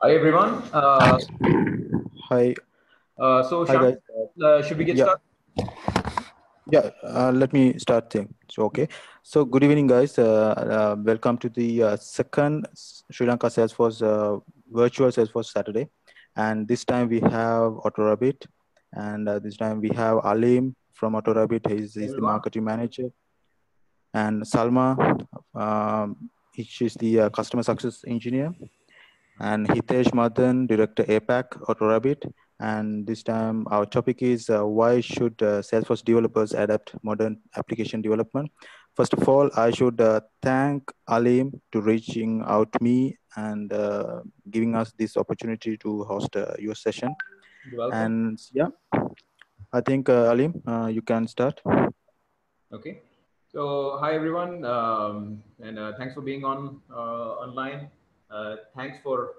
Hi everyone. Hi. So Hi guys. should we get Yeah, started? yeah. Let me start thing. So okay. So good evening, guys. Welcome to the second Sri Lanka Salesforce virtual Salesforce Saturday, and this time we have Autorabit, and this time we have Alim from Autorabit. He's the Everyone. marketing manager, and Salma, she's the customer success engineer, and Hitesh Madan, Director APAC, Autorabit. And this time our topic is why should Salesforce developers adapt modern application development? First of all, I should thank Alim to reaching out to me and giving us this opportunity to host your session. You're welcome. And yeah, I think Alim, you can start. Okay. So hi everyone, and thanks for being on online. Thanks for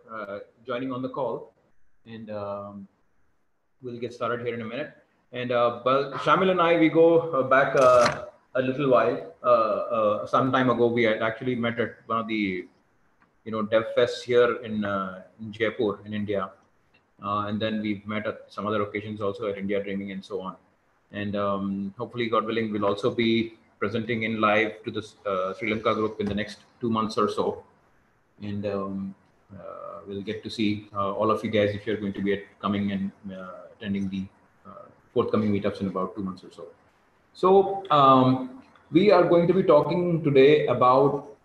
joining on the call, and we'll get started here in a minute. And well, Shamil and I, we go back a little while. Some time ago, we had actually met at one of the dev fests here in Jaipur in India. And then we've met at some other occasions also at India Dreaming and so on. And hopefully, God willing, we'll also be presenting in live to the Sri Lanka group in the next 2 months or so. And we'll get to see all of you guys if you're going to be coming and attending the forthcoming meetups in about 2 months or so. So we are going to be talking today about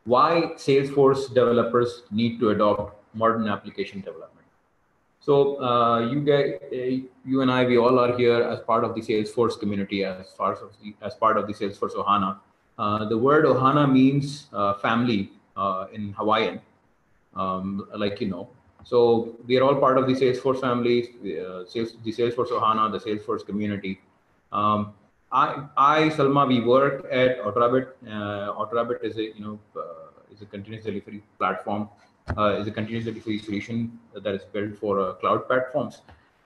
why Salesforce developers need to adopt modern application development. So you guys, you and I, we all are here as part of the Salesforce community, as part of the Salesforce Ohana. The word Ohana means family in Hawaiian, like you know. So we are all part of the Salesforce family, the Salesforce Ohana, the Salesforce community. I, Salma, we work at Autorabit. Autorabit is a continuous delivery platform, is a continuous delivery solution that is built for cloud platforms,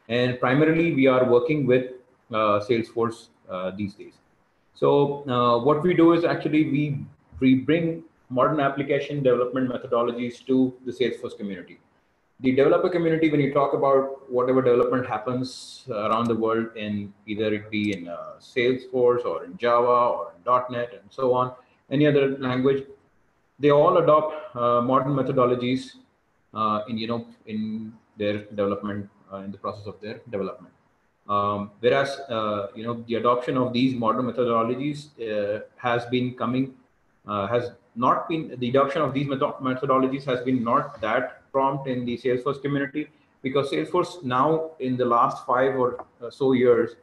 and primarily we are working with Salesforce these days. So what we do is actually we bring modern application development methodologies to the Salesforce community. The developer community, when you talk about whatever development happens around the world, in either it be in Salesforce or in Java or in .NET and so on, any other language, they all adopt modern methodologies in their development, in the process of their development. Whereas the adoption of these modern methodologies has been coming, has not been the adoption of these methodologies has been not that prompt in the Salesforce community, because Salesforce now in the last 5 or so years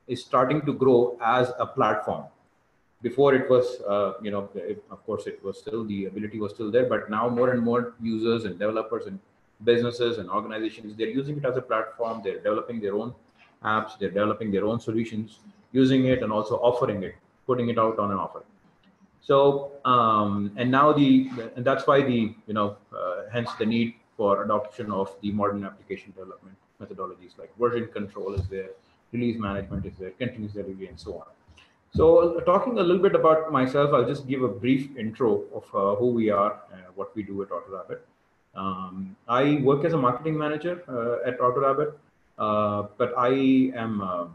is starting to grow as a platform. Before it was, of course, it was still, the ability was still there, but now more and more users and developers and businesses and organizations, they're using it as a platform. They're developing their own apps, they're developing their own solutions, using it and also offering it, putting it out on an offer. So and now and that's why hence the need for adoption of the modern application development methodologies, like version control is there, release management is there, continuous delivery, and so on. So talking a little bit about myself, I'll just give a brief intro of who we are and what we do at Autorabbit. I work as a marketing manager at Autorabbit, but I am,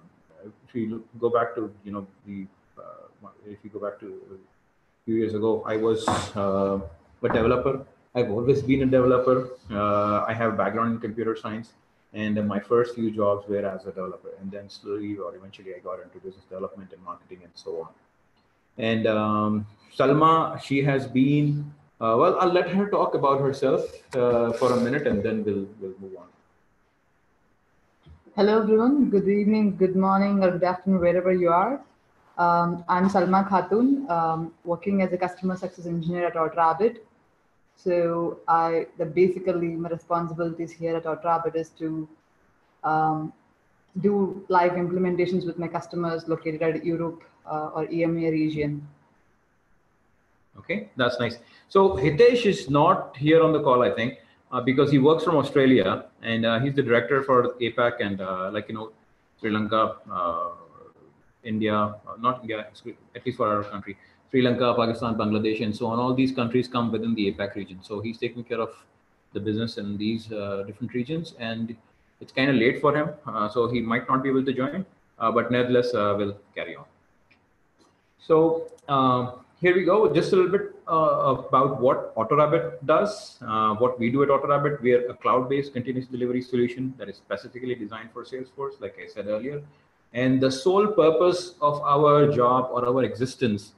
if you go back to, if you go back to a few years ago, I was a developer. I've always been a developer. I have a background in computer science. And my first few jobs were as a developer, and then slowly or eventually I got into business development and marketing and so on. And Salma, she has been, well, I'll let her talk about herself for a minute, and then we'll move on. Hello everyone, good evening, good morning, or good afternoon, wherever you are. I'm Salma Khatun, working as a customer success engineer at Autorabit. So basically my responsibilities here at Autorabit is to do live implementations with my customers located at Europe or EMEA region. Okay, that's nice. So Hitesh is not here on the call, I think, because he works from Australia, and he's the director for APAC and Sri Lanka, India, not India, at least for our country, Sri Lanka, Pakistan, Bangladesh, and so on. All these countries come within the APAC region. So he's taking care of the business in these different regions, and it's kind of late for him, so he might not be able to join, but nevertheless, we'll carry on. So here we go, just a little bit about what AutoRabbit does, what we do at AutoRabbit. We are a cloud-based continuous delivery solution that is specifically designed for Salesforce, like I said earlier. And the sole purpose of our job or our existence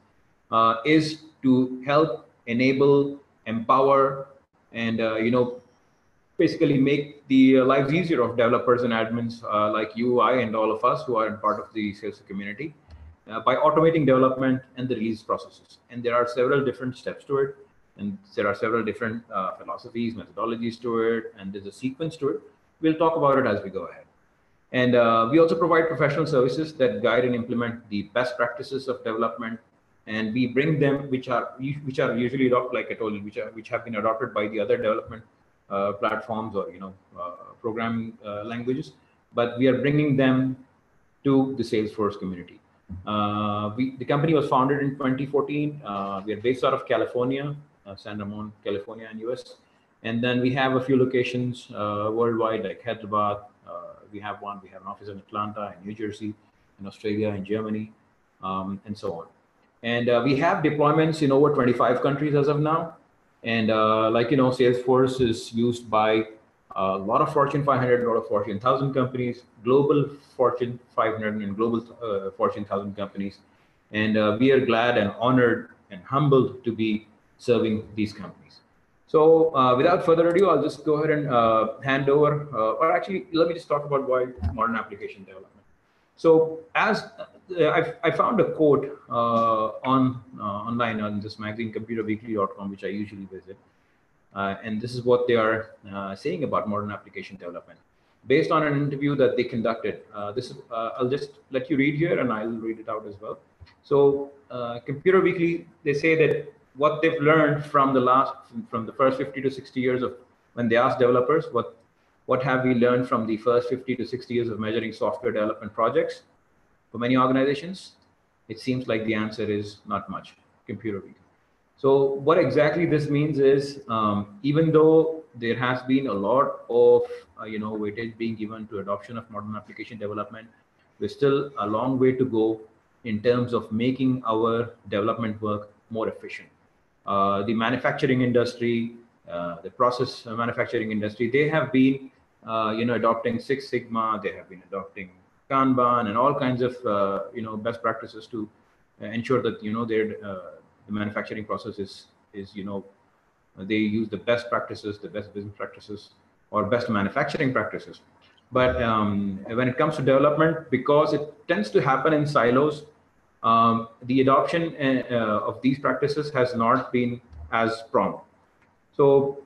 is to help enable, empower, and basically make the lives easier of developers and admins like you, I, and all of us who are part of the sales community by automating development and the release processes. And there are several different steps to it, and there are several different philosophies, methodologies to it, and there's a sequence to it. We'll talk about it as we go ahead. And we also provide professional services that guide and implement the best practices of development, and we bring them, which are usually adopted, like I told you, which have been adopted by the other development platforms or programming languages, but we are bringing them to the Salesforce community. The company was founded in 2014. We are based out of California, San Ramon, California, and US. And then we have a few locations worldwide, like Hyderabad. We have an office in Atlanta, in New Jersey, in Australia, in Germany, and so on. And we have deployments in over 25 countries as of now. And Salesforce is used by a lot of Fortune 500, a lot of Fortune 1000 companies, global Fortune 500 and global Fortune 1000 companies. And we are glad and honored and humbled to be serving these companies. So without further ado, I'll just go ahead and hand over, or actually, let me just talk about why modern application development. So as I found a quote online on this magazine, computerweekly.com, which I usually visit. And this is what they are saying about modern application development. Based on an interview that they conducted, I'll just let you read here and I'll read it out as well. So Computer Weekly, they say that what they've learned from the first 50 to 60 years of when they asked developers, what have we learned from the first 50 to 60 years of measuring software development projects? For many organizations, it seems like the answer is not much. Computer Weekly. So what exactly this means is, even though there has been a lot of weightage being given to adoption of modern application development, we're still a long way to go in terms of making our development work more efficient. The manufacturing industry, the process manufacturing industry, they have been adopting Six Sigma, they have been adopting Kanban and all kinds of best practices to ensure that the manufacturing process is they use the best practices, the best business practices, or best manufacturing practices. But when it comes to development, because it tends to happen in silos, the adoption of these practices has not been as prompt. So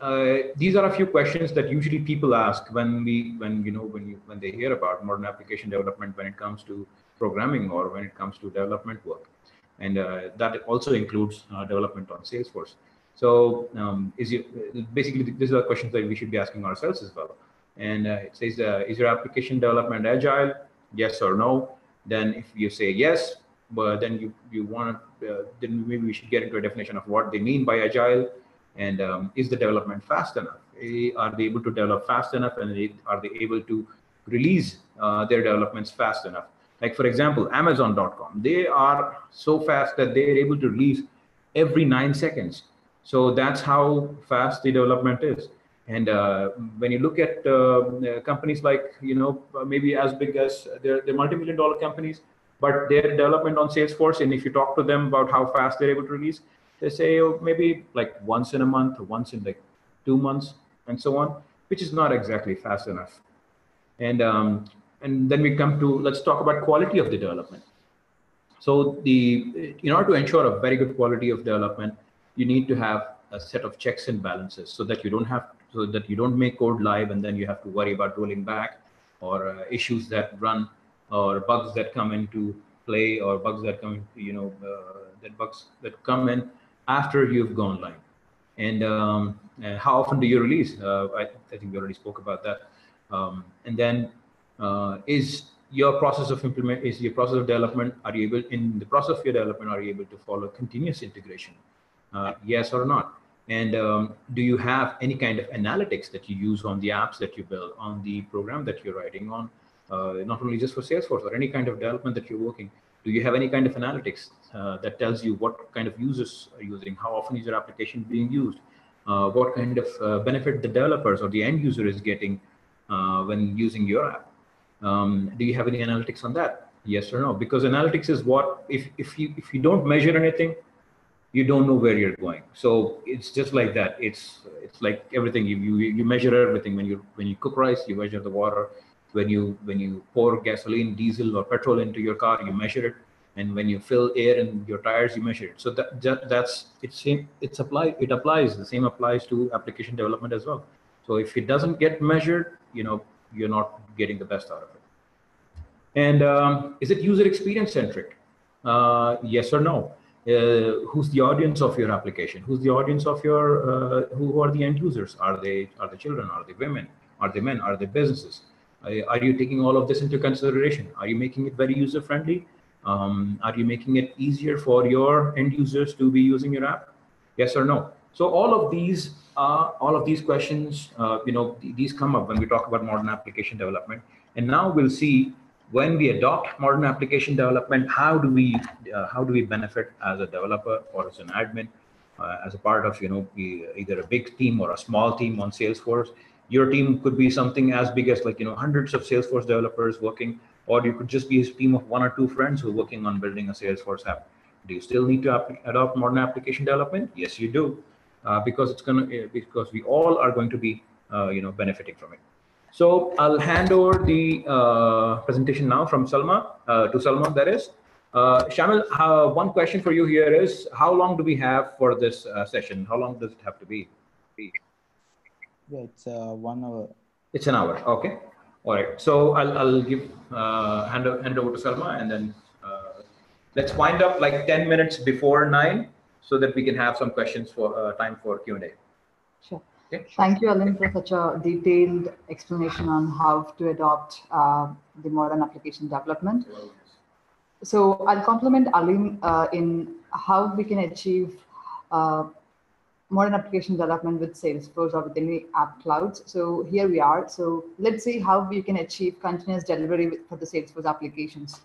these are a few questions that usually people ask when they hear about modern application development, when it comes to programming or when it comes to development work, and that also includes development on Salesforce. So basically, these are questions that we should be asking ourselves as well. And it says, is your application development agile? Yes or no? Then if you say yes, but then you want then maybe we should get into a definition of what they mean by agile. And is the development fast enough? Are they able to develop fast enough, and are they able to release their developments fast enough? Like, for example, Amazon.com, they are so fast that they are able to release every 9 seconds. So that's how fast the development is. And when you look at companies like, maybe as big as they're multi-million-dollar companies, but their development on Salesforce, and if you talk to them about how fast they're able to release, they say, oh, maybe like once in a month or once in like 2 months and so on, which is not exactly fast enough. And then we come to, let's talk about quality of the development. So in order to ensure a very good quality of development, you need to have a set of checks and balances so that you don't make code live and then you have to worry about rolling back, or issues that run, or bugs that come into play, or bugs that come into, bugs that come in after you've gone live. And how often do you release? I think we already spoke about that. And then is your process of development, are you able, in the process of your development, are you able to follow continuous integration? Yes or not? And do you have any kind of analytics that you use on the apps that you build, on the program that you're writing on, not only just for Salesforce or any kind of development that you're working? Do you have any kind of analytics that tells you what kind of users are using, how often is your application being used, what kind of benefit the developers or the end user is getting when using your app? Do you have any analytics on that? Yes or no? Because analytics is what, if you don't measure anything, you don't know where you're going. So it's just like that. It's like everything. You measure everything. When you cook rice, you measure the water. When you pour gasoline, diesel, or petrol into your car, you measure it. And when you fill air in your tires, you measure it. So that's it applies. The same applies to application development as well. So if it doesn't get measured, you're not getting the best out of it. And is it user experience centric? Yes or no? Who's the audience of your application? Who's the audience of your, who are the end users? Are they children? Are they women? Are they men? Are they businesses? Are you taking all of this into consideration? Are you making it very user friendly? Are you making it easier for your end users to be using your app? Yes or no? So all of these questions, these come up when we talk about modern application development. And now we'll see, when we adopt modern application development, how do we benefit as a developer or as an admin, as a part of either a big team or a small team on Salesforce. Your team could be something as big as hundreds of Salesforce developers working, or you could just be a team of 1 or 2 friends who are working on building a Salesforce app. Do you still need to adopt modern application development? Yes, you do, because we all are going to be benefiting from it. So I'll hand over the presentation now from Salma to Salman. That is, Shamil, one question for you here is, how long do we have for this session? How long does it have to be? Yeah, it's 1 hour. It's an hour. Okay. All right. So I'll give hand over to Salma, and then let's wind up like 10 minutes before 9, so that we can have some questions for time for Q&A. Sure. Okay. Thank you, Alin, for such a detailed explanation on how to adopt the modern application development. So I'll compliment Alin in how we can achieve modern application development with Salesforce or with any app clouds. So here we are. So let's see how we can achieve continuous delivery for the Salesforce applications.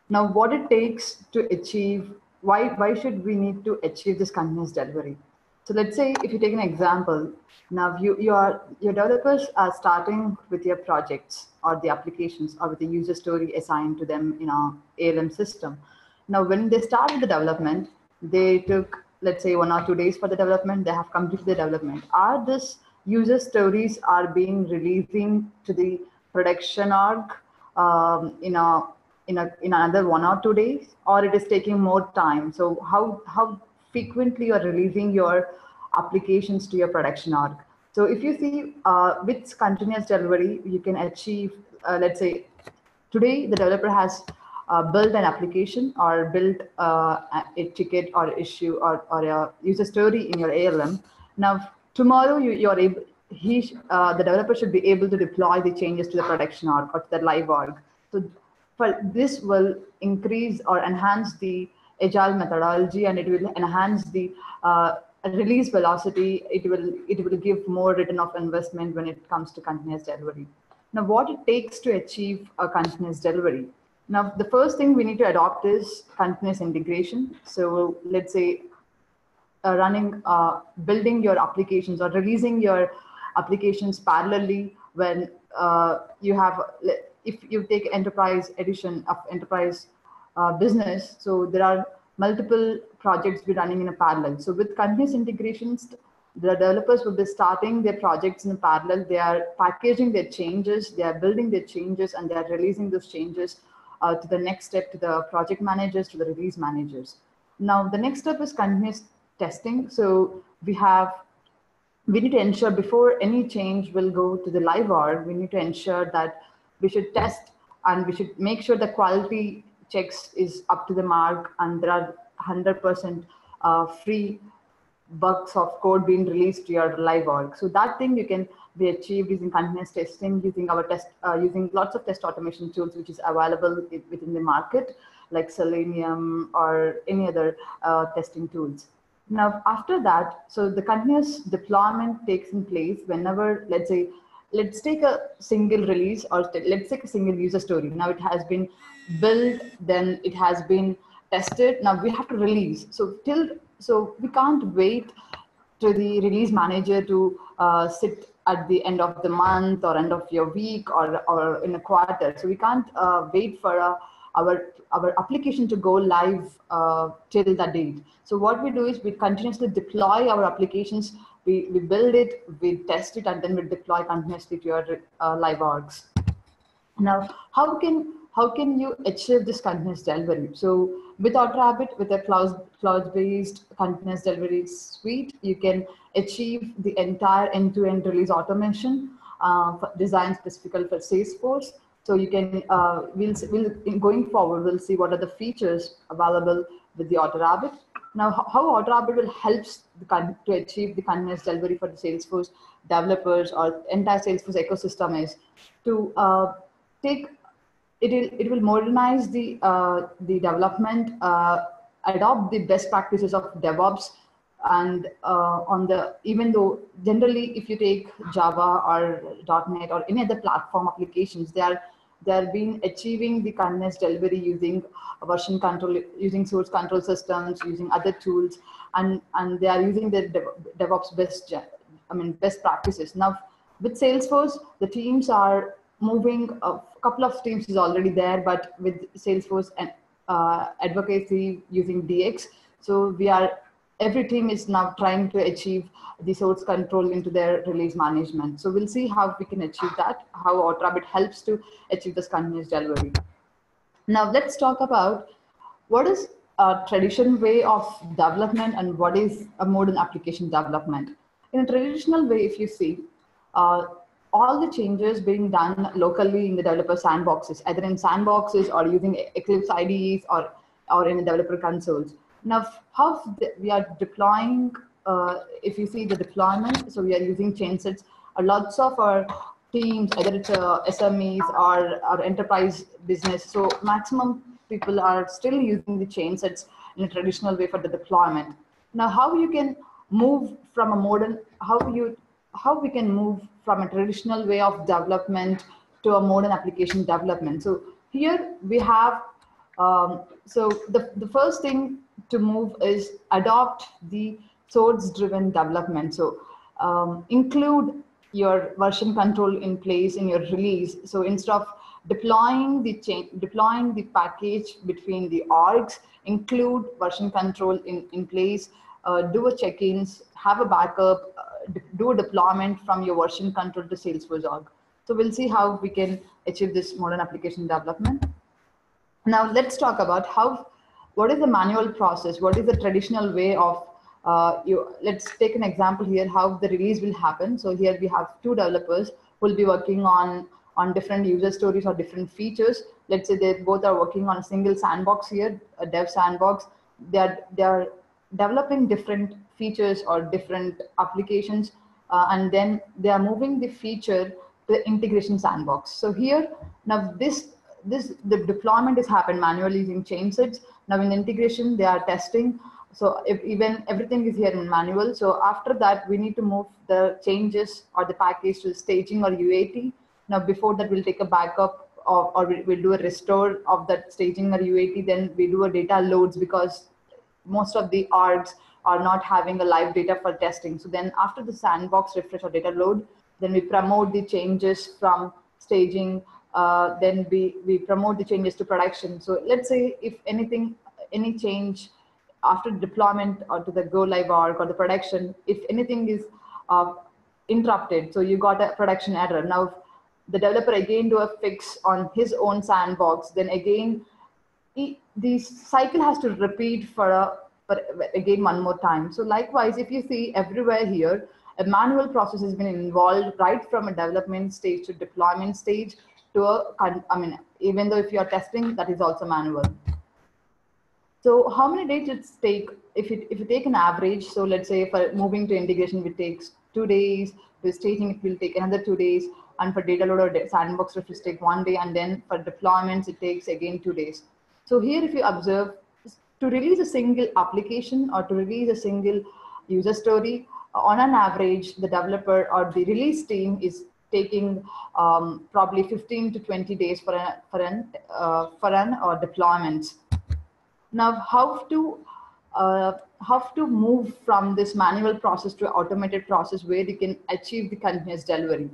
Now, what it takes to achieve, why should we need to achieve this continuous delivery? So let's say if you take an example, now your developers are starting with your projects or the applications or with the user story assigned to them in our ALM system. Now, when they started the development, they took, let's say, 1 or 2 days for the development. They have completed the development. Are this user stories are being releasing to the production org in another 1 or 2 days, or it is taking more time? So how frequently you're releasing your applications to your production org? So if you see with continuous delivery, you can achieve, let's say, today the developer has built an application or built a ticket or issue or a user story in your ALM. Now, tomorrow the developer should be able to deploy the changes to the production org or to the live org. So this will increase or enhance the agile methodology, and it will enhance the release velocity. It will give more return of investment when it comes to continuous delivery. Now, what it takes to achieve a continuous delivery. Now, the first thing we need to adopt is continuous integration. So let's say building your applications or releasing your applications parallelly when you have, if you take enterprise edition of enterprise business, so there are multiple projects be running in a parallel. So with continuous integrations, the developers will be starting their projects in a parallel. They are packaging their changes, they are building their changes, and they are releasing those changes to the next step, to the project managers, to the release managers. Now, the next step is continuous testing. So we need to ensure before any change will go to the live org, we need to ensure that we should test and we should make sure the quality checks is up to the mark and there are 100% free bugs of code being released to your live org. So that thing you can be achieved using continuous testing, using our using lots of test automation tools which is available within the market, like Selenium or any other testing tools. Now, after that, so the continuous deployment takes in place whenever, let's say, let's take a single release or let's take a single user story. Now it has been built, then it has been tested. Now we have to release. So we can't wait to the release manager to sit at the end of the month or end of your week or in a quarter. So we can't wait for our application to go live till that date. So what we do is we continuously deploy our applications. We build it, we test it, and then we deploy continuously to your live orgs. Now, how can you achieve this continuous delivery? So with AutoRabbit, with a cloud-based continuous delivery suite, you can achieve the entire end-to-end release automation designed specifically for Salesforce. So you can going forward, we'll see what are the features available with the AutoRabbit. Now, how AutoRabbit will help to achieve the continuous delivery for the Salesforce developers or entire Salesforce ecosystem is to it will modernize the development, adopt the best practices of DevOps, and even though generally if you take Java or .NET or any other platform applications, they're been achieving the continuous delivery using version control, using source control systems, using other tools, and they are using the DevOps best practices. Now with Salesforce, the teams are moving. A couple of teams is already there, but with Salesforce and advocacy using DX, so every team is now trying to achieve the source control into their release management. So we'll see how we can achieve that, how AutoRabbit helps to achieve this continuous delivery. Now let's talk about what is a traditional way of development and what is a modern application development. In a traditional way, if you see, all the changes being done locally in the developer sandboxes, either in sandboxes or using Eclipse IDEs or in the developer consoles. Now, how we are deploying, if you see the deployment, so we are using change sets. Lots of our teams, either it's SMEs or enterprise business, so maximum people are still using the change sets in a traditional way for the deployment. Now, how you can move from a modern, how we can move from a traditional way of development to a modern application development. So here we have, so the first thing to move is adopt the source-driven development. So include your version control in place in your release. So instead of deploying the package between the orgs, include version control in place, do a check-ins, have a backup, do a deployment from your version control to Salesforce Org. So we'll see how we can achieve this modern application development. Now let's talk about what is the manual process? What is the traditional way of, let's take an example here, how the release will happen. So here we have two developers who will be working on different user stories or different features. Let's say they both are working on a single sandbox here, a dev sandbox. They are developing different features or different applications, and then they are moving the feature to the integration sandbox. So here, now the deployment is happened manually using change sets. Now in integration, they are testing. So even everything is here in manual. So after that, we need to move the changes or the package to staging or UAT. Now before that, we'll take a backup or we'll do a restore of that staging or UAT. Then we do a data loads because most of the orgs are not having a live data for testing. So then after the sandbox refresh or data load, then we promote the changes from staging, then we promote the changes to production. So let's say if any change after deployment or to the go live org or the production, if anything is interrupted, so you got a production error. Now the developer again do a fix on his own sandbox, then again, the cycle has to repeat for again one more time. So likewise, if you see everywhere here, a manual process has been involved right from a development stage to deployment stage to even though if you are testing, that is also manual. So how many days it take, if you take an average, so let's say for moving to integration, it takes 2 days, for staging it will take another 2 days, and for data load or sandbox it will take 1 day, and then for deployments it takes again 2 days. So here if you observe, to release a single application or to release a single user story, on an average, the developer or the release team is taking probably 15 to 20 days for an deployment. Now, how to move from this manual process to automated process where you can achieve the continuous delivery.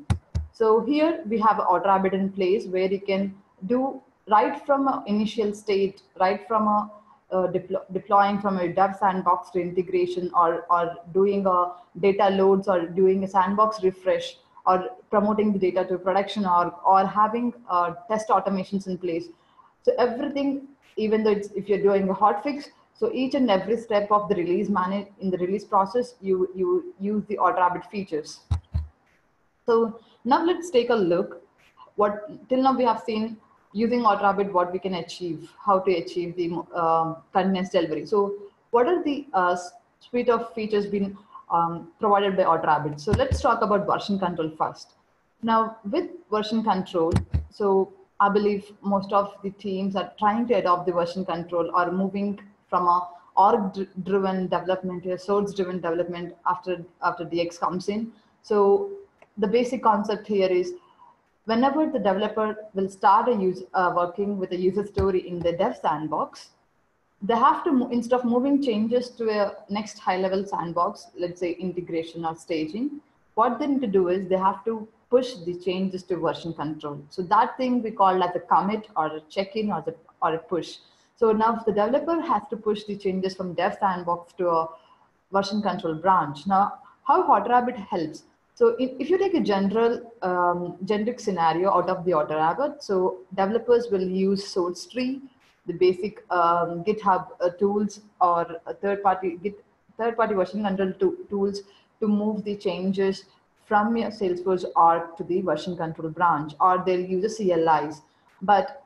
So here we have AutoRabbit in place where you can do right from an initial state, right from deploying from a dev sandbox to integration, or doing a data loads, or doing a sandbox refresh, or promoting the data to production, or having test automations in place. So everything, even though if you're doing a hotfix, so each and every step of the release in the release process, you use the AutoRabbit features. So now let's take a look. Till now we have seen using AutoRabbit what we can achieve, how to achieve the continuous delivery. So what are the suite of features being provided by AutoRabbit? So let's talk about version control first. Now with version control, so I believe most of the teams are trying to adopt the version control or moving from a org-driven development to a source-driven development after DX comes in. So the basic concept here is whenever the developer will start working with a user story in the dev sandbox, they have to, instead of moving changes to a next high-level sandbox, let's say integration or staging, what they need to do is they have to push the changes to version control. So that thing we call as a commit or a check-in or a push. So now the developer has to push the changes from dev sandbox to a version control branch. Now, how AutoRabbit helps? So if you take a generic scenario out of the AutoRabbit, so developers will use source tree, the basic GitHub tools, or a third-party version control tools to move the changes from your Salesforce Org to the version control branch, or they'll use the CLIs. But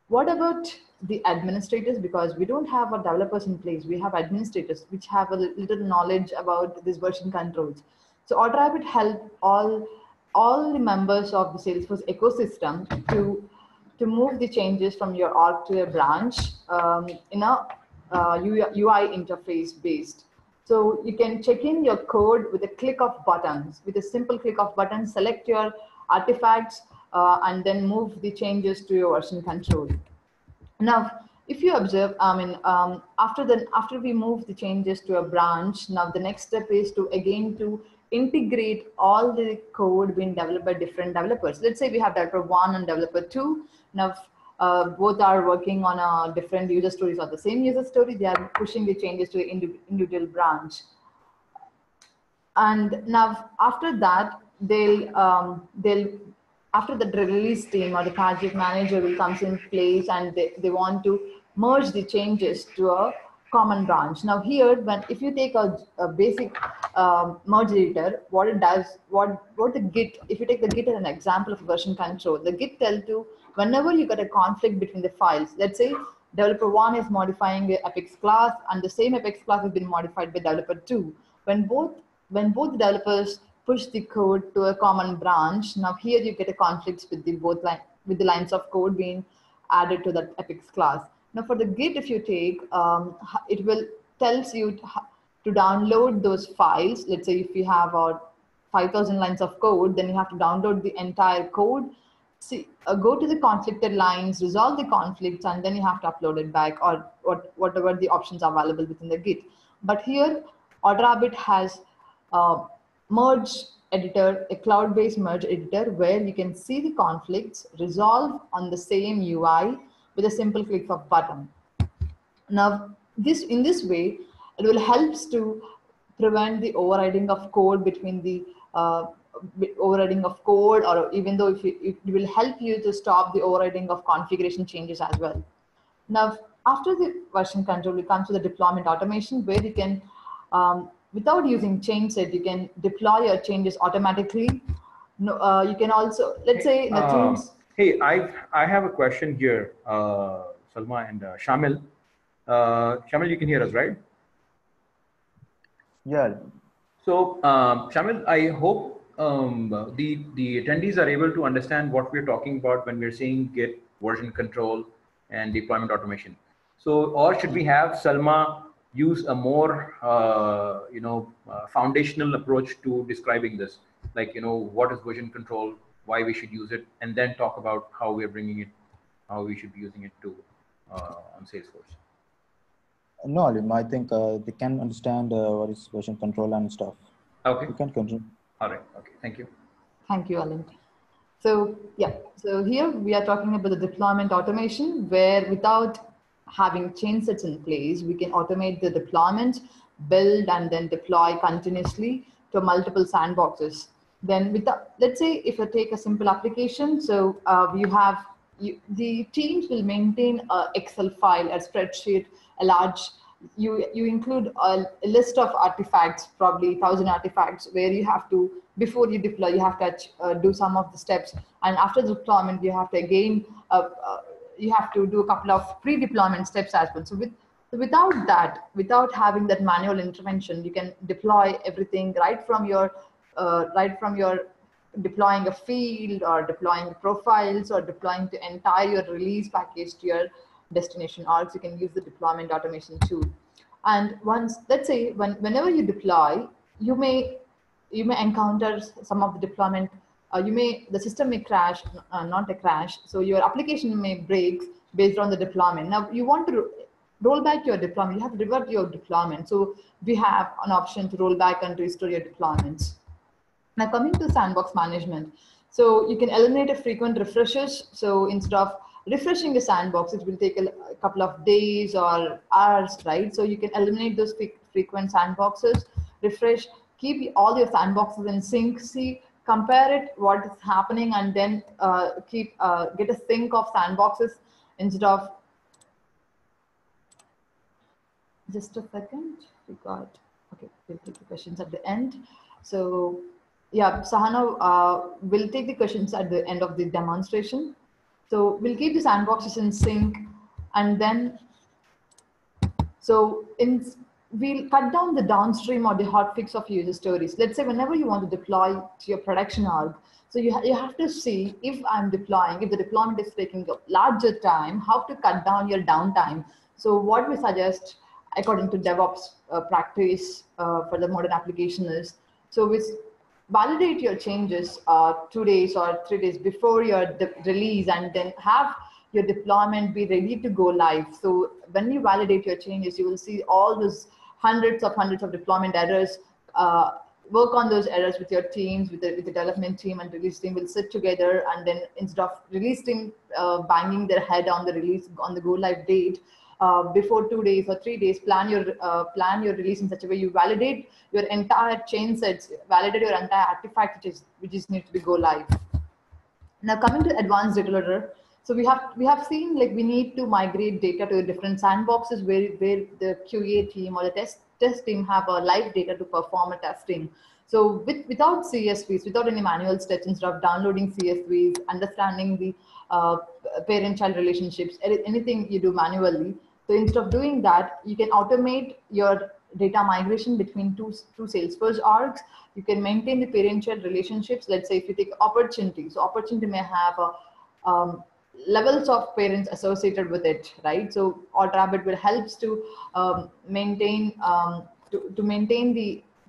what about the administrators? Because we don't have our developers in place. We have administrators which have a little knowledge about these version controls. So AutoRabbit help all the members of the Salesforce ecosystem to move the changes from your org to a branch in a UI interface based. So you can check in your code with a click of buttons, with a simple click of buttons, select your artifacts, and then move the changes to your version control. Now, if you observe, after we move the changes to a branch, now the next step is to integrate all the code being developed by different developers. Let's say we have developer 1 and developer 2. Now, both are working on different user stories or the same user story. They are pushing the changes to an individual branch. And now after that, after the release team or the project manager will comes in place, and they want to merge the changes to a common branch. Now here, if you take a basic merge editor, what it does, what the Git, if you take the Git as an example of version control, the Git tells you whenever you get a conflict between the files, let's say developer 1 is modifying the Apex class and the same Apex class has been modified by developer 2. When both developers push the code to a common branch, now here you get a conflict with the lines of code being added to that Apex class. Now for the Git, if you take, it will tells you to download those files. Let's say if you have 5,000 lines of code, then you have to download the entire code, go to the conflicted lines, resolve the conflicts, and then you have to upload it back, or whatever the options are available within the Git. But here, AutoRabbit has merge editor, a cloud-based merge editor, where you can see the conflicts resolve on the same UI with a simple click of button. Now, in this way, it will help to prevent the overriding of code between the overriding of code, or even though it will help you to stop the overriding of configuration changes as well. Now, after the version control, we come to the deployment automation, where you can, without using change set, you can deploy your changes automatically. No, you can also, let's say, the tools. Hey, I have a question here, Salma and Shamil. Shamil, you can hear us, right? Yeah. So, Shamil, I hope the attendees are able to understand what we're talking about when we're saying Git, version control, and deployment automation. So, or should we have Salma use a more, foundational approach to describing this? Like, what is version control, why we should use it, and then talk about how we're bringing it, how we should be using it to on Salesforce. No, Alim, I think they can understand what is version control and stuff. Okay. You can continue. All right. Okay. Thank you. Thank you, Alan. So yeah, so here we are talking about the deployment automation, where without having change sets in place, we can automate the deployment, build and then deploy continuously to multiple sandboxes. Then with the, let's say if you take a simple application, so the teams will maintain a Excel file, a spreadsheet, a large, you include a list of artifacts, probably 1,000 artifacts, where you have to, before you deploy, you have to do some of the steps. And after the deployment, you have to again, you have to do a couple of pre-deployment steps as well. So without that, without having that manual intervention, you can deploy everything right from your deploying a field or deploying profiles or deploying the entire release package to your destination orgs. You can use the deployment automation tool. And once, let's say whenever you deploy, you may encounter some of the deployment, the system may crash, not a crash. So your application may break based on the deployment. Now you want to roll back your deployment, you have to revert your deployment. So we have an option to roll back and restore your deployments. Now coming to sandbox management. So you can eliminate a frequent refreshes. So instead of refreshing the sandbox, it will take a couple of days or hours, right? So you can eliminate those frequent sandboxes, refresh, keep all your sandboxes in sync, see, compare it, what is happening, and then get a sync of sandboxes instead of, just a second, we got, okay, we'll take the questions at the end. So yeah, Sahana will take the questions at the end of the demonstration. So we'll keep the sandboxes in sync, and then, we'll cut down the downstream or the hotfix of user stories. Let's say whenever you want to deploy to your production org, so you have to see, if I'm deploying, if the deployment is taking a larger time, how to cut down your downtime. So what we suggest, according to DevOps practice for the modern application is, so we validate your changes 2 days or 3 days before your release, and then have your deployment be ready to go live. So when you validate your changes, you will see all those hundreds of deployment errors. Work on those errors with your teams, with the development team and release team will sit together, and then instead of release team banging their head on the release, on the go live date, before 2 days or 3 days, plan your release in such a way you validate your entire chain sets, validate your entire artifact which is need to be go live. Now coming to advanced data loader, so we have seen, like, we need to migrate data to different sandboxes where the QA team or the test team have a live data to perform a testing. So without CSVs, without any manual steps, instead of downloading CSVs, understanding the parent-child relationships, anything you do manually. So instead of doing that, you can automate your data migration between two Salesforce orgs. You can maintain the parent-child relationships. Let's say if you take opportunity, so opportunity may have a levels of parents associated with it, right? So AutoRabbit will helps to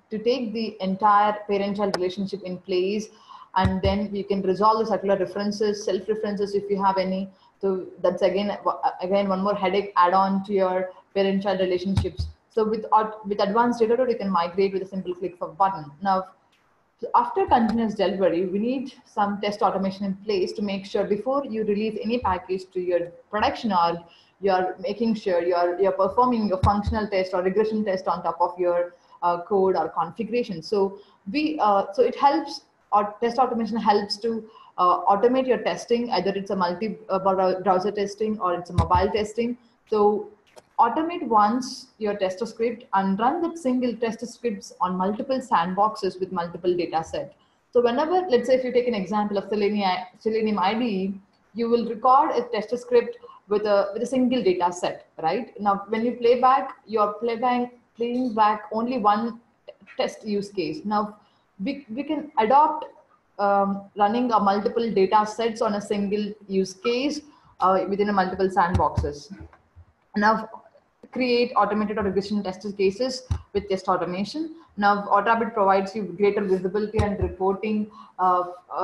to take the entire parent-child relationship in place, and then you can resolve the circular references, self-references if you have any. So that's again one more headache add-on to your parent-child relationships. So with advanced data load, you can migrate with a simple click of a button. Now, so after continuous delivery, we need some test automation in place to make sure before you release any package to your production org, you're making sure you're performing your functional test or regression test on top of your code or configuration. So so it helps, or test automation helps to automate your testing, either it's a multi-browser testing or it's a mobile testing. So automate once your tester script and run that single tester scripts on multiple sandboxes with multiple data set. So whenever, let's say if you take an example of Selenium IDE, you will record a tester script with a single data set, right? Now, when you play back, you're playing back only one test use case. Now, we can adopt running a multiple data sets on a single use case within a multiple sandboxes. Now, create automated or regression test cases with test automation. Now, AutoRabbit provides you greater visibility and reporting.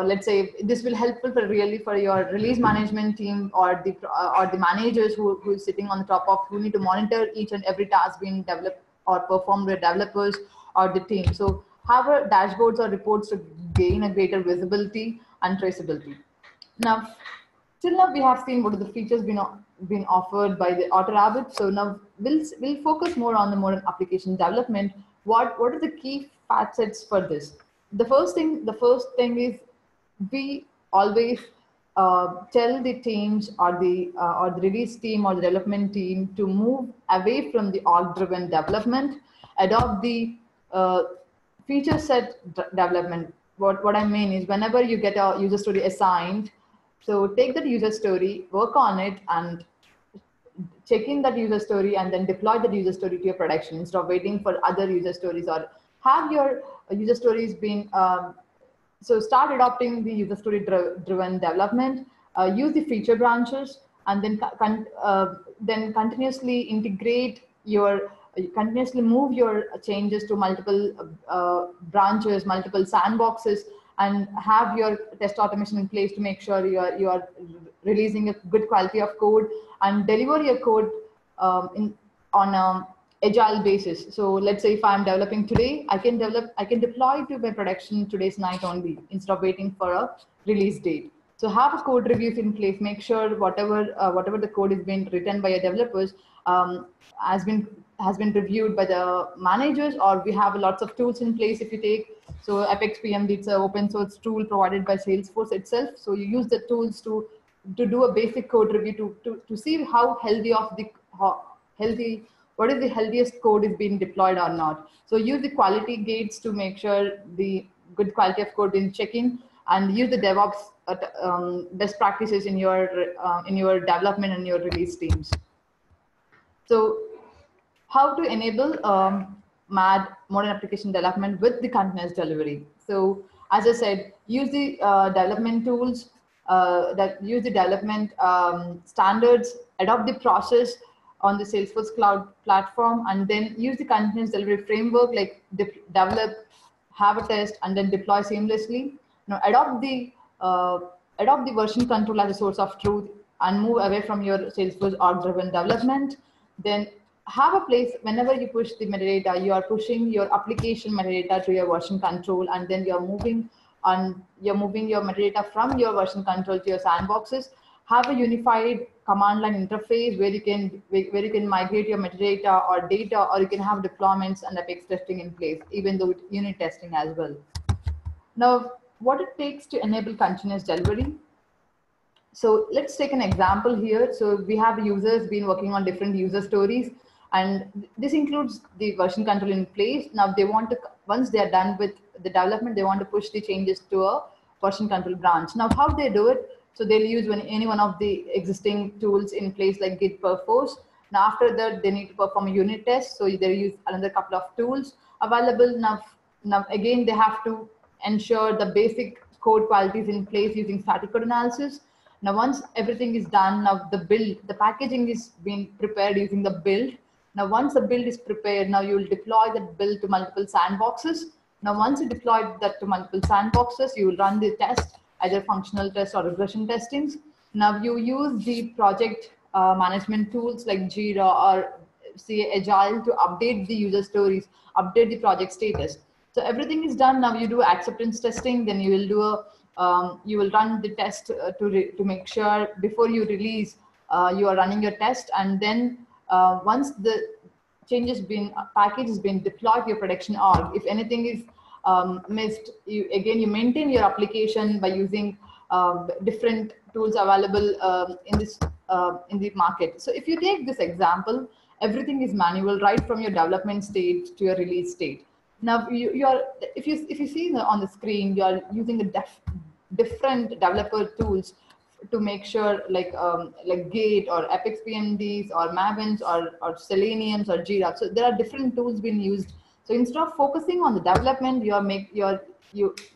Let's say this will helpful for really for your release management team or the managers who is sitting on the top of who need to monitor each and every task being developed or performed by developers or the team. So, have a dashboards or reports to gain a greater visibility and traceability. Now, till now we have seen what are the features been offered by the AutoRabbit. So now we'll focus more on the modern application development. What are the key facets for this? The first thing is we always tell the teams or the release team or the development team to move away from the org-driven development, adopt the feature set development. What I mean is whenever you get a user story assigned, so take that user story, work on it, and check in that user story, and then deploy that user story to your production instead of waiting for other user stories, or have your user stories being. So start adopting the user story driven development. Use the feature branches, and then continuously integrate your. Continuously move your changes to multiple branches, multiple sandboxes, and have your test automation in place to make sure you are releasing a good quality of code and deliver your code on an agile basis. So let's say if I'm developing today, I can deploy to my production today's night only instead of waiting for a release date. So have a code reviews in place. Make sure whatever the code is being written by your developers has been reviewed by the managers, or we have lots of tools in place. If you take Apex PMD, it's an open source tool provided by Salesforce itself. So you use the tools to do a basic code review to see how healthy what is the healthiest code is being deployed or not. So use the quality gates to make sure the good quality of code is checking, and use the DevOps best practices in your development and your release teams. So how to enable modern application development with the continuous delivery. So as I said, use the development tools, use the development standards, adopt the process on the Salesforce cloud platform, and then use the continuous delivery framework like develop, have a test, and then deploy seamlessly. Now adopt the version control as a source of truth and move away from your Salesforce org-driven development. Then have a place whenever you push the metadata, you are pushing your application metadata to your version control, and then you're moving your metadata from your version control to your sandboxes. Have a unified command line interface where you can migrate your metadata or data, or you can have deployments and Apex testing in place, even though it's unit testing as well. Now, what it takes to enable continuous delivery. So let's take an example here. So we have users been working on different user stories, and this includes the version control in place. Now they want to, once they are done with the development, they want to push the changes to a version control branch. Now how they do it? So they'll use any one of the existing tools in place like Git Perforce. Now after that, they need to perform a unit test. So they use another couple of tools available. Now again, they have to ensure the basic code quality is in place using static code analysis. Now, once everything is done, now the packaging is being prepared using the build. Now, once the build is prepared, now you will deploy that build to multiple sandboxes. Now, once you deploy that to multiple sandboxes, you will run the test, either functional test or regression testings. Now, you use the project management tools like Jira or say Agile to update the user stories, update the project status. So everything is done. Now you do acceptance testing, then you will do you will run the test to make sure before you release, you are running your test. And then once the package has been deployed to your production org, if anything is missed, you maintain your application by using different tools available in the market. So if you take this example, everything is manual right from your development stage to your release state. Now if you see on the screen, you are using the different developer tools to make sure like Git or Apex PMDs or Mavens or Seleniums or Jira. So there are different tools being used. So instead of focusing on the development, the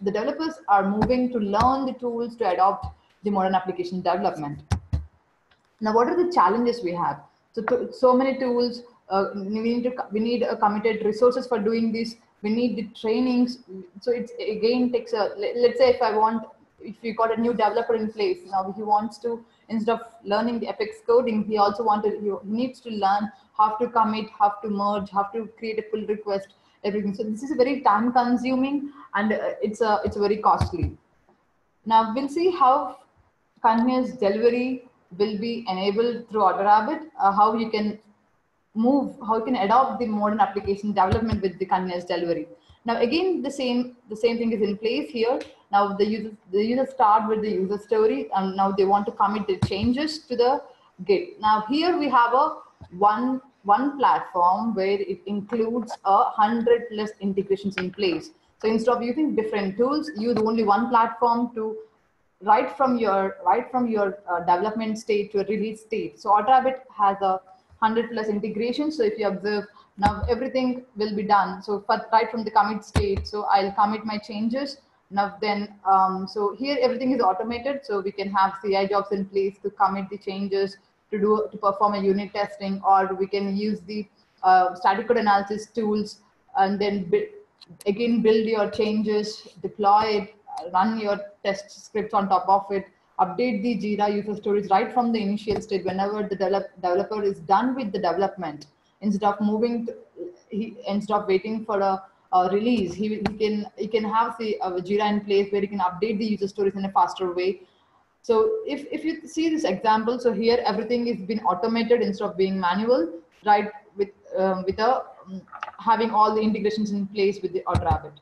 developers are moving to learn the tools to adopt the modern application development. Now, what are the challenges we have? So many tools. We need committed resources for doing this. We need the trainings. So it's again takes a, let's say if you got a new developer in place, now he wants to, instead of learning the Apex coding, he needs to learn how to commit, how to merge, how to create a pull request, everything. So this is very time consuming, and it's very costly. Now we'll see how continuous delivery will be enabled through AutoRabbit, how you can adopt the modern application development with the continuous delivery. Now again, the same thing is in place here. Now the users start with the user story, and now they want to commit the changes to the Git. Now here we have a one platform where it includes 100+ integrations in place. So instead of using different tools, use only one platform to right from your development state to a release state. So AutoRabbit has a 100+ integrations. So if you observe, now everything will be done. So right from the commit state, so I'll commit my changes. Now then, so here everything is automated. So we can have CI jobs in place to commit the changes, to perform a unit testing, or we can use the static code analysis tools, and then build your changes, deploy it, run your test scripts on top of it, update the Jira user stories right from the initial state. Whenever the developer is done with the development, instead of waiting for a release, he can have the Jira in place where he can update the user stories in a faster way. So if you see this example, so here everything is been automated instead of being manual, right? With having all the integrations in place with the AutoRabbit.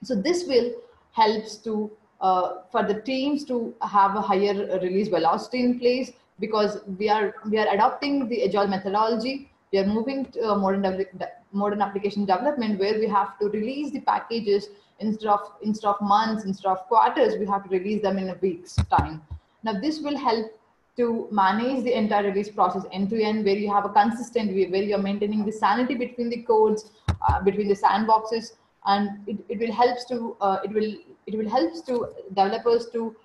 So this will helps to for the teams to have a higher release velocity in place, because we are adopting the agile methodology. We are moving to a modern application development where we have to release the packages instead of months, instead of quarters. We have to release them in a week's time. Now this will help to manage the entire release process end to end, where you have a consistent way, where you're maintaining the sanity between the codes, between the sandboxes, and it will helps to developers to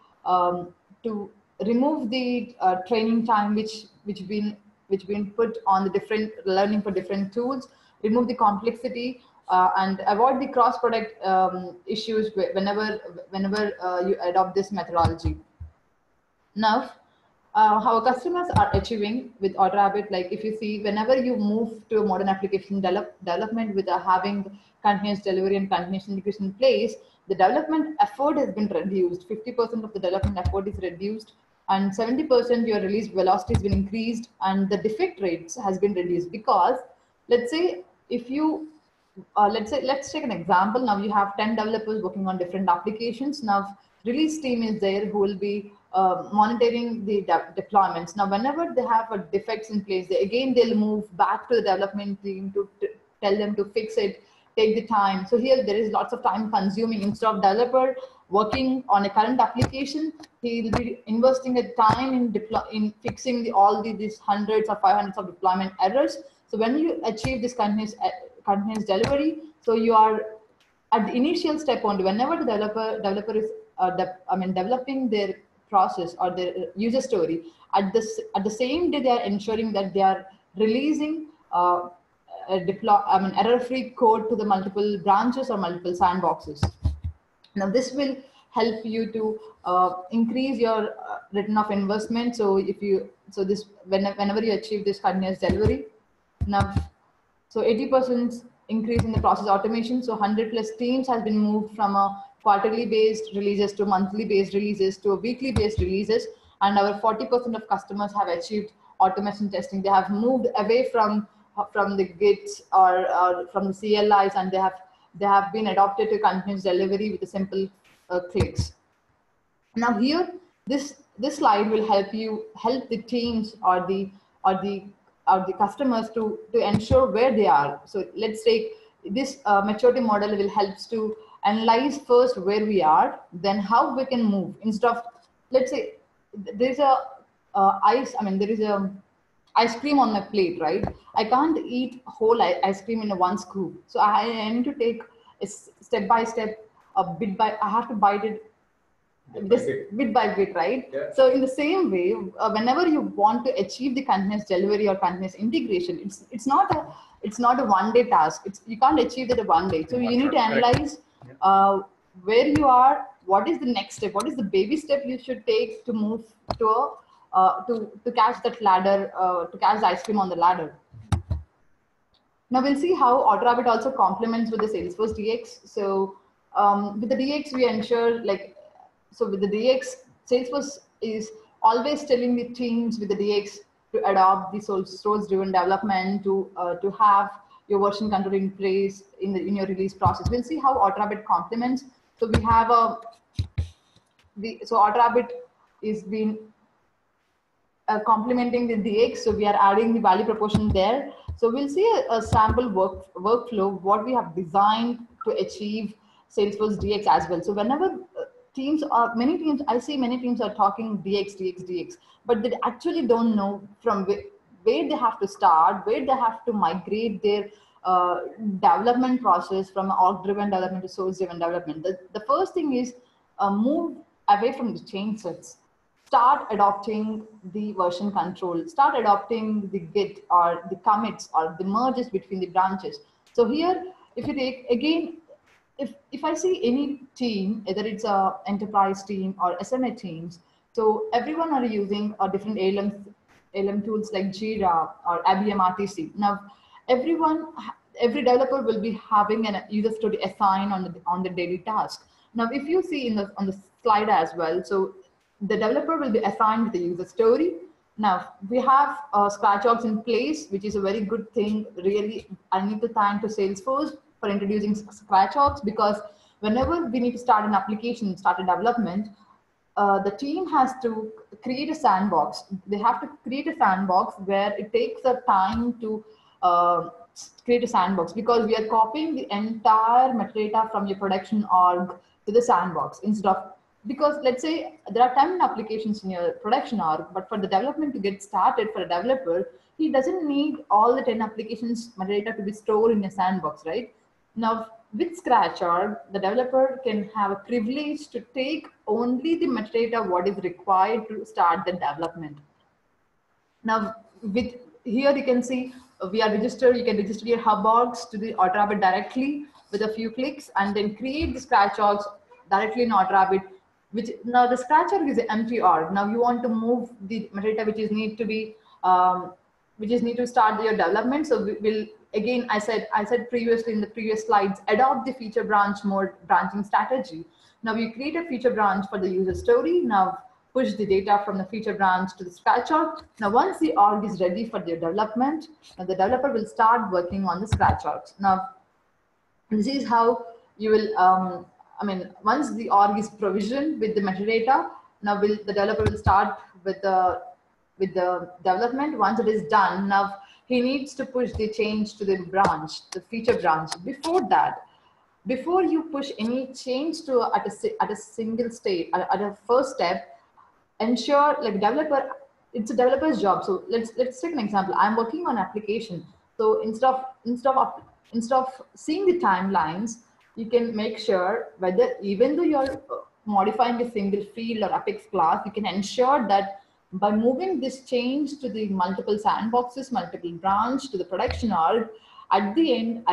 remove the training time which been put on the different learning for different tools, remove the complexity, and avoid the cross-product issues whenever you adopt this methodology. Now, how customers are achieving with AutoRabbit, like if you see, whenever you move to a modern application development with having continuous delivery and continuous integration in place, the development effort has been reduced. 50% of the development effort is reduced, and 70% your release velocity has been increased, and the defect rates has been reduced. Because let's say if you let's take an example. Now you have 10 developers working on different applications. Now release team is there who will be monitoring the deployments. Now whenever they have a defects in place, they'll move back to the development team to tell them to fix it, take the time. So here there is lots of time consuming. Instead of developer working on a current application, he will be investing a time in fixing all these hundreds or 500s of deployment errors. So when you achieve this continuous delivery, so you are at the initial step only. Whenever the developer is developing their process or their user story, at the same day they are ensuring that they are releasing error-free code to the multiple branches or multiple sandboxes. Now this will help you to increase your return of investment. So whenever you achieve this continuous delivery, now so 80% increase in the process automation. So 100+ teams has been moved from a quarterly based releases to monthly based releases to a weekly based releases, and our 40% of customers have achieved automation testing. They have moved away from the Gits or from the CLIs, and they have been adopted to continuous delivery with a simple clicks. Now here, this slide will help the teams or the customers to ensure where they are. So let's take this maturity model will helps to analyze first where we are, then how we can move. Instead of, let's say there's a there is a ice cream on my plate, right? I can't eat whole ice cream in one scoop. So I need to take a step by step, I have to bite it bit by bit, right? Yeah. So in the same way, whenever you want to achieve the continuous delivery or continuous integration, it's not a one-day task. You can't achieve it in one day. So you need to analyze where you are, what is the next step, what is the baby step you should take to move to to catch that ladder, to catch the ice cream on the ladder. Now we'll see how AutoRabbit also complements with the Salesforce DX. So with the DX, we ensure so with the DX, Salesforce is always telling the teams with the DX to adopt the source-driven development, to have your version control in place in your release process. We'll see how AutoRabbit complements. So we have so AutoRabbit is being complementing the DX, so we are adding the value proportion there. So we'll see a sample workflow, what we have designed to achieve Salesforce DX as well. So whenever I see many teams are talking DX, but they actually don't know from where they have to start, where they have to migrate their development process from org-driven development to source-driven development. The first thing is move away from the change sets. Start adopting the version control, start adopting the Git or the commits or the merges between the branches. So here, if you take, again, if I see any team, either it's a enterprise team or SMA teams, so everyone are using different ALM tools like Jira or IBM RTC. Now, every developer will be having a user story assigned on the daily task. Now, if you see on the slide as well, so the developer will be assigned with the user story. Now, we have scratch orgs in place, which is a very good thing. Really, I need to thank to Salesforce for introducing scratch orgs, because whenever we need to start an application, start a development, the team has to create a sandbox. They have to create a sandbox where it takes the time to create a sandbox, because we are copying the entire metadata from your production org to the sandbox instead of, because let's say there are 10 applications in your production org, but for the development to get started for a developer, he doesn't need all the 10 applications metadata to be stored in a sandbox, right? Now, with Scratch org, the developer can have a privilege to take only the metadata what is required to start the development. Now, with here you can see we are registered. You can register your hub orgs to the AutoRabbit directly with a few clicks, and then create the Scratch orgs directly in AutoRabbit. Which now the Scratch org is an empty org. Now you want to move the metadata which is need to be need to start your development. So we will, again, I said previously in the previous slides, adopt the feature branch mode branching strategy. Now you create a feature branch for the user story. Now push the data from the feature branch to the Scratch org. Now once the org is ready for the development, now the developer will start working on the Scratch orgs. Now this is how you will once the org is provisioned with the metadata, now the developer will start with the development. Once it is done, now he needs to push the change to the branch, the feature branch. Before that, before you push any change to at a single state, at a first step, ensure developer, it's a developer's job. So let's take an example. I'm working on application. So instead of seeing the timelines, you can make sure whether, even though you're modifying a single field or Apex class, you can ensure that by moving this change to the multiple sandboxes, multiple branch to the production org, at the end,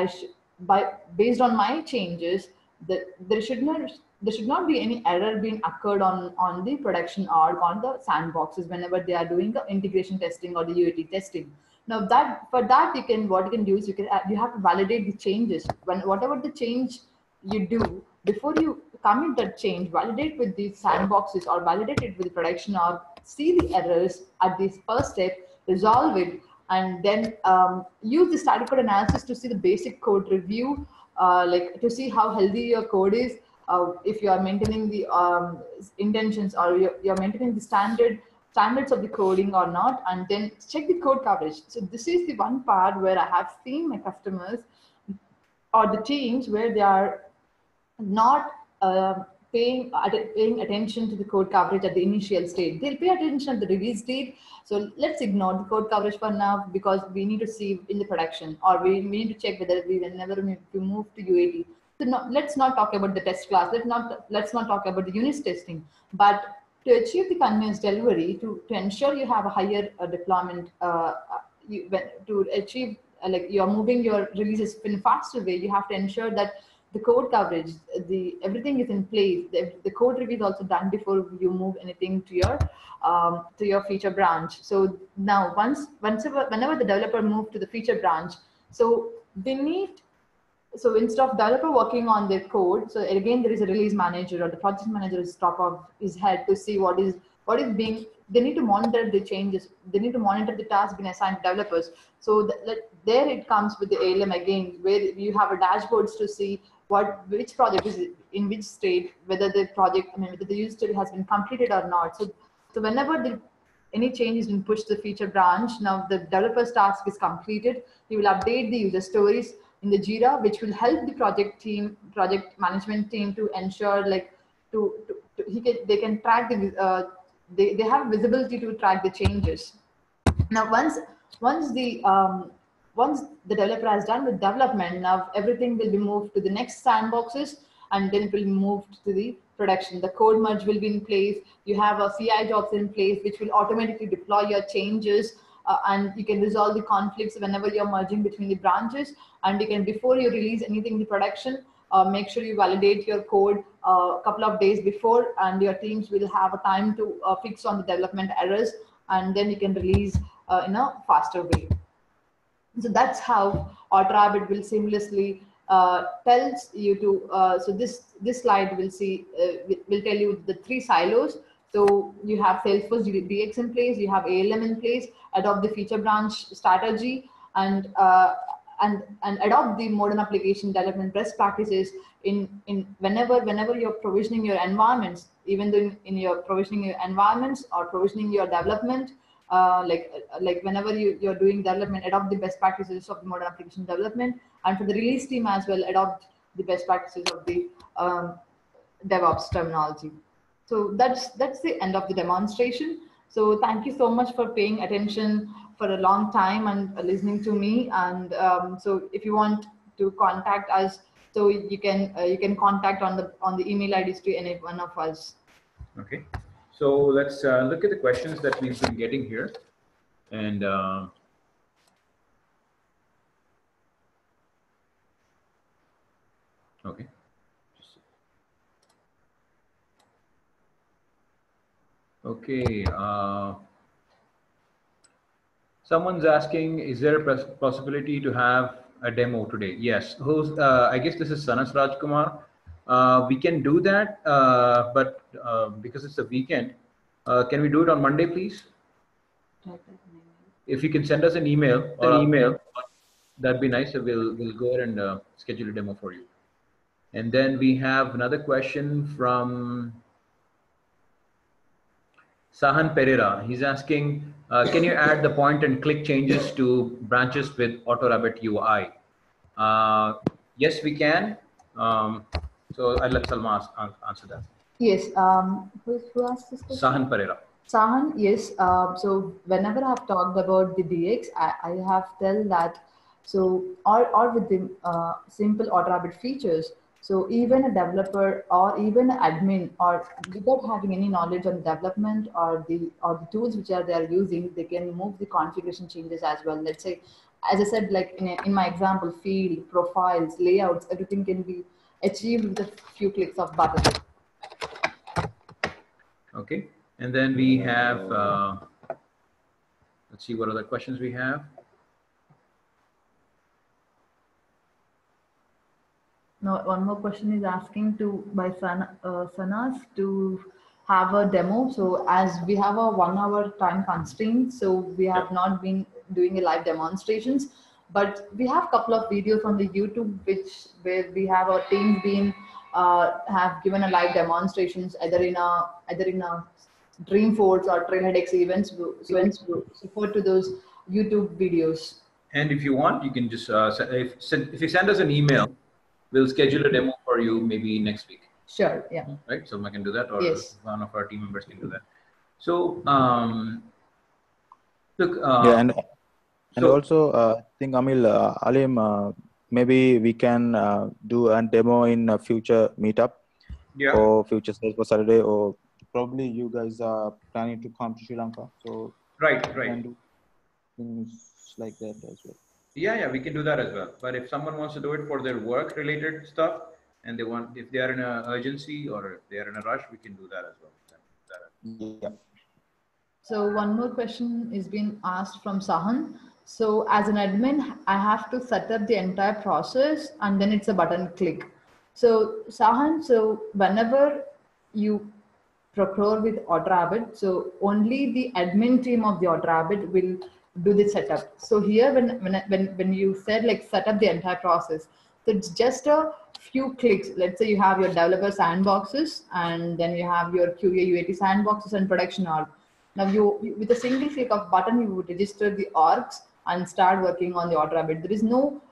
based on my changes, there should not be any error being occurred on the production org, on the sandboxes whenever they are doing the integration testing or the UAT testing. Now what you can do is you have to validate the changes. Whatever the change you do, before you commit that change, validate with the sandboxes or validate it with the production org, see the errors at this first step, resolve it, and then use the static code analysis to see the basic code review, to see how healthy your code is, if you are maintaining the intentions, or you're maintaining the standards of the coding or not, and then check the code coverage. So this is the one part where I have seen my customers or the teams where they are not paying attention to the code coverage at the initial state. They'll pay attention at the release date. So let's ignore the code coverage for now, because we need to see in the production, or we need to check whether whenever we move to UAT, So let's not talk about the test class. Let's not talk about the unit testing. But to achieve the continuous delivery, to ensure you have a higher deployment, to achieve like you're moving your releases in a faster way, you have to ensure that the code coverage, everything is in place. The code review is also done before you move anything to your feature branch. So now whenever the developer moves to the feature branch, so they need. So instead of developer working on their code, so again there is a release manager or the project manager is top of his head to see what is being. They need to monitor the changes. They need to monitor the task being assigned to developers. So there it comes with the ALM again, where you have a dashboards to see which project is in which state, whether the project, whether the user story has been completed or not. So whenever any change is been pushed to the feature branch, now the developer's task is completed. He will update the user stories in the Jira, which will help the project management team to ensure like they can track they have visibility to track the changes. Now once the developer has done with development, now everything will be moved to the next sandboxes, and then it will be moved to the production. The code merge will be in place. You have a CI jobs in place, which will automatically deploy your changes, and you can resolve the conflicts whenever you're merging between the branches. And you can, before you release anything in the production, make sure you validate your code a couple of days before, and your teams will have a time to fix on the development errors, and then you can release in a faster way. So that's how AutoRabbit will seamlessly tells you to. So this slide will tell you the 3 silos. So you have Salesforce DX in place, you have ALM in place, adopt the feature branch strategy, and adopt the modern application development best practices in whenever you're provisioning your environments, even though in your provisioning your environments or provisioning your development. Like whenever you're doing development, adopt the best practices of the modern application development, and for the release team as well, adopt the best practices of the DevOps terminology. So that's the end of the demonstration. So thank you so much for paying attention for a long time and listening to me. And so if you want to contact us, so you can contact on the email IDs to any one of us. Okay. So let's look at the questions that we've been getting here. And okay. Okay. Someone's asking, is there a possibility to have a demo today? Yes. I guess this is Sanas Rajkumar. We can do that, but because it's a weekend, can we do it on Monday, please? If you can send us an email, that'd be nice. So we'll go ahead and schedule a demo for you. And then we have another question from Sahan Pereira. He's asking, can you add the point and click changes to branches with AutoRabbit UI? Yes, we can. So I'll let Salma answer that. Yes. Who asked this question? Sahan Pereira. Sahan, yes. So whenever I've talked about the DX, I have tell that. So or with the simple AutoRabbit features. So even a developer or even an admin, or without having any knowledge on development or the tools which they are using, they can move the configuration changes as well. Let's say, as I said, like in my example, field, profiles, layouts, everything can be achieved with a few clicks of button. Okay, and then we have, let's see what other questions we have. Now, one more question is asking by Sanas to have a demo. So as we have a 1 hour time constraint, so we have not been doing a live demonstrations, but we have a couple of videos on the YouTube, where we have our teams been have given a live demonstrations either in a Dreamforce or TrailheadX events. Support to those YouTube videos. And if you want, you can just if you send us an email, we'll schedule a demo for you maybe next week. Sure. Yeah. Right. So I can do that, or yes, one of our team members can do that. So look. Yeah, and also I think Alim maybe we can do a demo in a future meetup or future Salesforce Saturday, or probably you guys are planning to come to Sri Lanka. So right. Can do things like that as well. Yeah, we can do that as well. But if someone wants to do it for their work related stuff and if they are in an urgency or if they are in a rush, we can do that as well. Yeah. So one more question is being asked from Sahan. So as an admin, I have to set up the entire process and then it's a button click. So Sahan, so whenever you procure with AutoRabbit, so only the admin team of the AutoRabbit will do the setup. So here, when you said like set up the entire process, so it's just a few clicks. Let's say you have your developer sandboxes, and then you have your QA UAT sandboxes and production org. Now with a single click of button, you would register the orgs and start working on the AutoRabbit. There is no,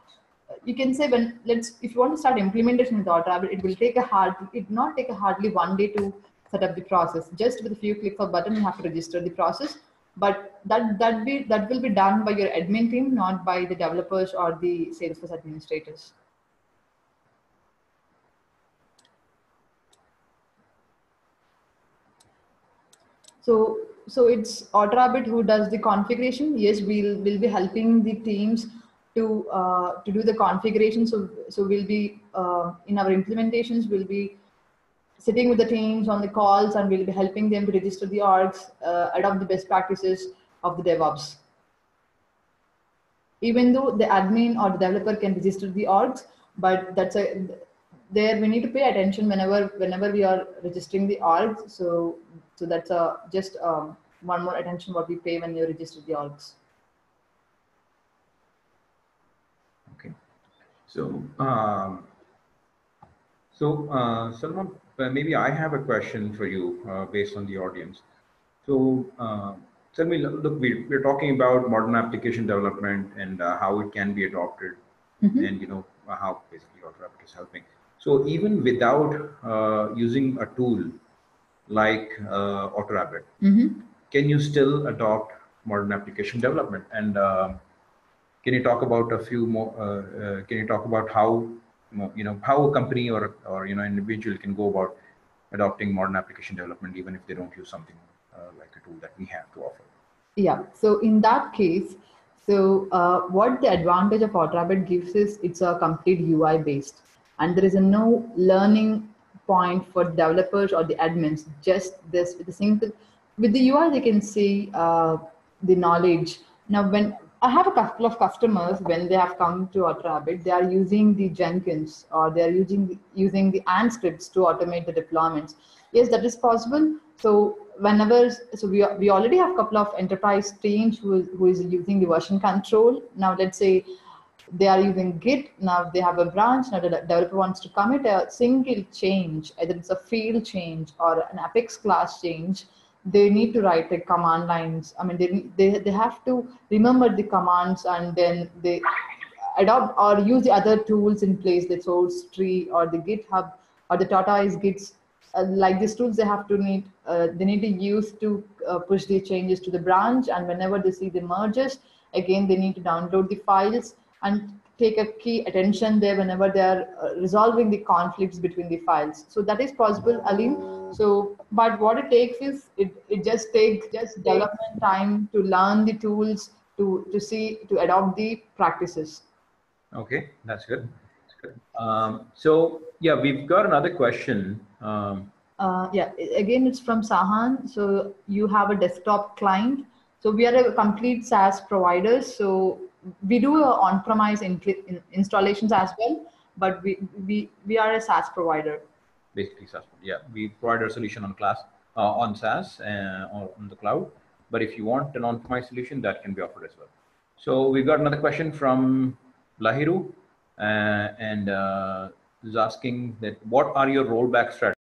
you can say if you want to start implementation with AutoRabbit, it not take a hardly 1 day to set up the process. Just with a few clicks of button, you have to register the process. But that will be done by your admin team, not by the developers or the Salesforce administrators. So it's AutoRabbit who does the configuration. Yes, we'll be helping the teams to do the configuration. So we'll be in our implementations, we'll be sitting with the teams on the calls, and we'll be helping them to register the orgs, adopt the best practices of the DevOps. Even though the admin or the developer can register the orgs, but there we need to pay attention whenever we are registering the orgs. So that's just one more attention what we pay when you register the orgs. Okay. So Salman, maybe I have a question for you based on the audience. So tell me, look, we're talking about modern application development and how it can be adopted, and how basically AutoRabbit is helping. So even without using a tool like AutoRabbit, can you still adopt modern application development? And can you talk about a few more? Can you talk about how how a company or individual can go about adopting modern application development even if they don't use something like a tool that we have to offer? Yeah. So in that case, what the advantage of AutoRabbit gives is it's a complete UI based, and there is no learning point for developers or the admins. Just this with the UI, they can see the knowledge. Now, when I have a couple of customers, when they have come to AutoRabbit, they are using the Jenkins or they are using the Ant scripts to automate the deployments. Yes, that is possible. So we already have a couple of enterprise teams who is using the version control. Now let's say they are using Git. Now they have a branch. Now the developer wants to commit a single change, either it's a field change or an Apex class change. They need to write the command lines. I mean, they have to remember the commands, and then they adopt or use the other tools in place, the source tree or the GitHub or the Tortoise Gits. Like these tools, they need to use to push the changes to the branch, and whenever they see the merges, again they need to download the files and take a key attention there whenever they are resolving the conflicts between the files. So that is possible, Alim. So, but what it takes is it just takes development time to learn the tools, to adopt the practices. Okay, that's good. So yeah, we've got another question. Yeah, again, it's from Sahan. So you have a desktop client. So we are a complete SaaS provider. So we do on-premise installations as well, but we are a SaaS provider. Basically, SaaS. Yeah, we provide our solution on SaaS or on the cloud. But if you want an on-premise solution, that can be offered as well. So we've got another question from Lahiru, and is asking that what are your rollback strategies